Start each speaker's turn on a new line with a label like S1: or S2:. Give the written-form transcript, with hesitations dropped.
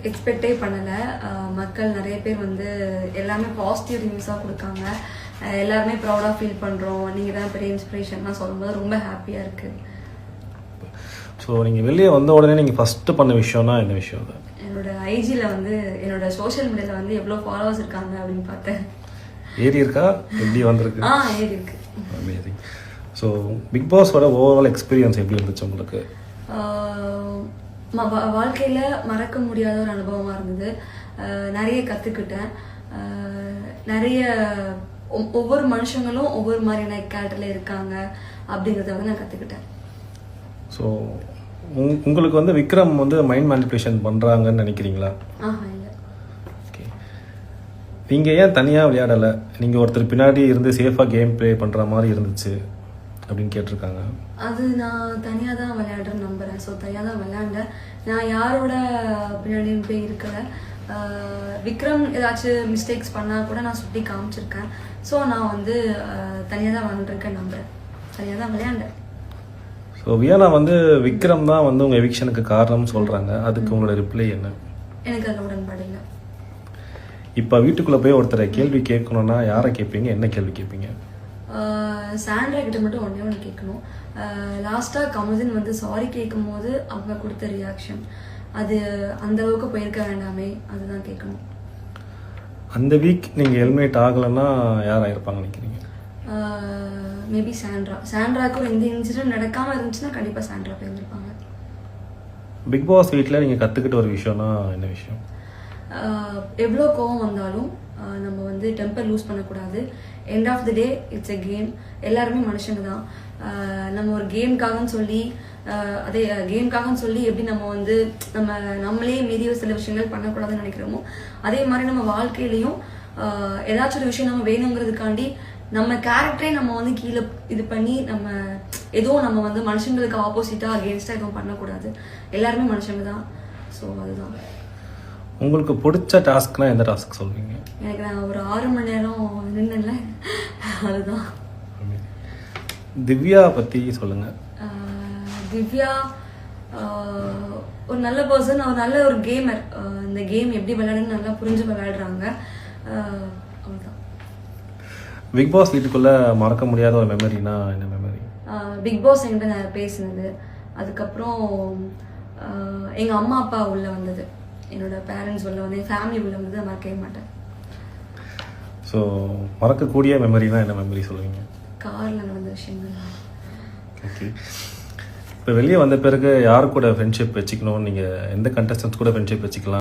S1: எக்ஸ்பெக்டே பண்ணலை. மக்கள் நிறைய பேர் வந்து எல்லாமே பாசிட்டிவ் ரிவ்யூஸாக கொடுக்காங்க. எல்லாருமே ப்ரௌடாக ஃபீல் பண்ணுறோம், நீங்கள் தான் பெரிய இன்ஸ்பிரேஷன்லாம் சொல்லும்போது ரொம்ப ஹாப்பியாக இருக்குது.
S2: ஸோ நீங்கள் வெளியே வந்த உடனே நீங்கள் ஃபஸ்ட்டு பண்ண விஷயம்னா என்ன விஷயம்? அது
S1: என்னோட ஐஜியில் வந்து என்னோட சோஷியல் மீடியாவில் வந்து எவ்வளோ ஃபாலோவர்ஸ் இருக்காங்க அப்படின்னு பார்த்தேன்.
S2: ஏறி இருக்கா? எப்படி வந்திருக்கு?
S1: ஏறி இருக்கு.
S2: அமேசிங். ஸோ பிக் பாஸோட ஓவரால் எக்ஸ்பீரியன்ஸ் எப்படி இருந்துச்சு உங்களுக்கு?
S1: வாழ்க்கையில் மறக்க முடியாத ஒரு அனுபவமாக இருந்தது. நிறைய கற்றுக்கிட்டேன். நிறைய ஒவ்வொரு மனுஷங்களும் ஒவ்வொரு மாதிரியான கேரக்டரில் இருக்காங்க அப்படிங்கிறத வந்து நான் கற்றுக்கிட்டேன்.
S2: ஸோ உங்களுக்கு வந்து விக்ரம் வந்து மைண்ட் மேனிபுலேஷன் பண்ணுறாங்கன்னு நினைக்கிறீங்களா?
S1: இல்லை.
S2: ஓகே, நீங்கள் ஏன் தனியாக விளையாடலை? நீங்கள் ஒருத்தர் பின்னாடி இருந்து சேஃபாக கேம் ப்ளே பண்ணுற மாதிரி இருந்துச்சு அப்படின்னு கேட்டிருக்காங்க.
S1: அது நான் தனியாக தான் விளையாடுறேன்னு நம்புகிறேன். ஸோ தனியாக தான் விளையாண்டேன். நான் யாரோட பின்னாடியும் போய் இருக்கலை. விக்ரம் ஏதாச்சும் மிஸ்டேக்ஸ் பண்ணால் கூட நான் சுட்டி காமிச்சிருக்கேன். ஸோ நான் வந்து தனியாக தான் விளையாண்டுருக்கேன் நம்புகிறேன். தனியாக தான் விளையாண்டேன்.
S2: ஸோ வியானா வந்து விக்ரம் தான் வந்து உங்கள் எவிக்ஷனுக்கு காரணம்னு சொல்கிறாங்க. அதுக்கு உங்களோட ரிப்ளை என்ன?
S1: எனக்கு அதில் உடன்பாடு இல்லை.
S2: இப்போ வீட்டுக்குள்ளே போய் ஒருத்தரை கேள்வி கேட்கணுன்னா யாரை கேட்பீங்க? என்ன கேள்வி கேட்பீங்க?
S1: சாண்ட்ரா கிட்ட மட்டும் ஒன்று கேட்கணும். லாஸ்ட்டாக கமல்ஹாசன் வந்து சாரி கேட்கும் போது அவங்க கொடுத்த ரியாக்ஷன், அது அந்த அளவுக்கு போயிருக்க வேண்டாமே, அதுதான் கேட்கணும்.
S2: அந்த வீக் நீங்கள் ஹெல்மெட் ஆகலைன்னா யார் ஆயிருப்பாங்க நினைக்கிறீங்க?
S1: மேபி சாண்ட்ராக்கும் எந்த இன்சிடென்ட் நடக்காமல் இருந்துச்சுன்னா கண்டிப்பாக சாண்ட்ரா போயிருப்பாங்க.
S2: பிக் பாஸ் வீட்டில் நீங்கள் கற்றுக்கிட்ட ஒரு விஷயம்னா என்ன விஷயம்?
S1: எவ்வளோ கோவம் வந்தாலும் நம்ம வந்து டெம்பர் லூஸ் பண்ணக்கூடாது. End of the day it's a game. எல்லாருமே மனுஷங்க தான். நம்ம ஒரு கேம்காகன்னு சொல்லி எப்படி நம்ம வந்து நம்மளே மீறி சில விஷயங்கள் பண்ணக்கூடாதுன்னு நினைக்கிறோமோ, அதே மாதிரி நம்ம வாழ்க்கையிலையும் ஏதாச்சும் ஒரு விஷயம் நம்ம வேணுங்கிறதுக்காண்டி நம்ம கேரக்டரே நம்ம வந்து கீழே இது பண்ணி நம்ம வந்து மனுஷங்களுக்கு ஆப்போசிட்டாக அகேன்ஸ்டாக எதுவும் பண்ணக்கூடாது. எல்லாருமே மனுஷங்க தான். ஸோ அதுதான்.
S2: உங்களுக்கு பிடிச்ச டாஸ்க்னா எந்த டாஸ்க் சொல்வீங்க?
S1: எனக்கு நான் ஒரு 6 மணி நேரம் நின்னுல, அதுதான்.
S2: திவ்யா பற்றி சொல்லுங்கள்.
S1: திவ்யா ஒரு நல்ல பர்சன், ஒரு நல்ல ஒரு கேமர். இந்த கேம் எப்படி விளையாடுன்னு நல்லா புரிஞ்சு விளையாடுறாங்க. அவ்வளோதான்.
S2: பிக் பாஸ் வீட்டுக்குள்ளே மறக்க முடியாத ஒரு மெமரினா என்ன மெமரி?
S1: பிக் பாஸ் என்கிட்ட நான் பேசினது, அதுக்கப்புறம் எங்கள் அம்மா அப்பா உள்ளே வந்தது, என்னோட பேரண்ட்ஸ் உள்ள வந்து, என் ஃபேமிலி உள்ள வந்து நான் மறக்கவே மாட்டேன்.
S2: ஸோ மறக்கக்கூடிய மெமரினா என்ன மெமரி சொல்லுவீங்க?
S1: காரில் நடந்த விஷயங்கள்.
S2: ஓகே, இப்போ வெளியே வந்த பிறகு யார் கூட ஃப்ரெண்ட்ஷிப் வச்சுக்கணும்? நீங்கள் எந்த கண்டஸ்டன்ஸ் கூட ஃப்ரெண்ட்ஷிப் வச்சுக்கலாம்?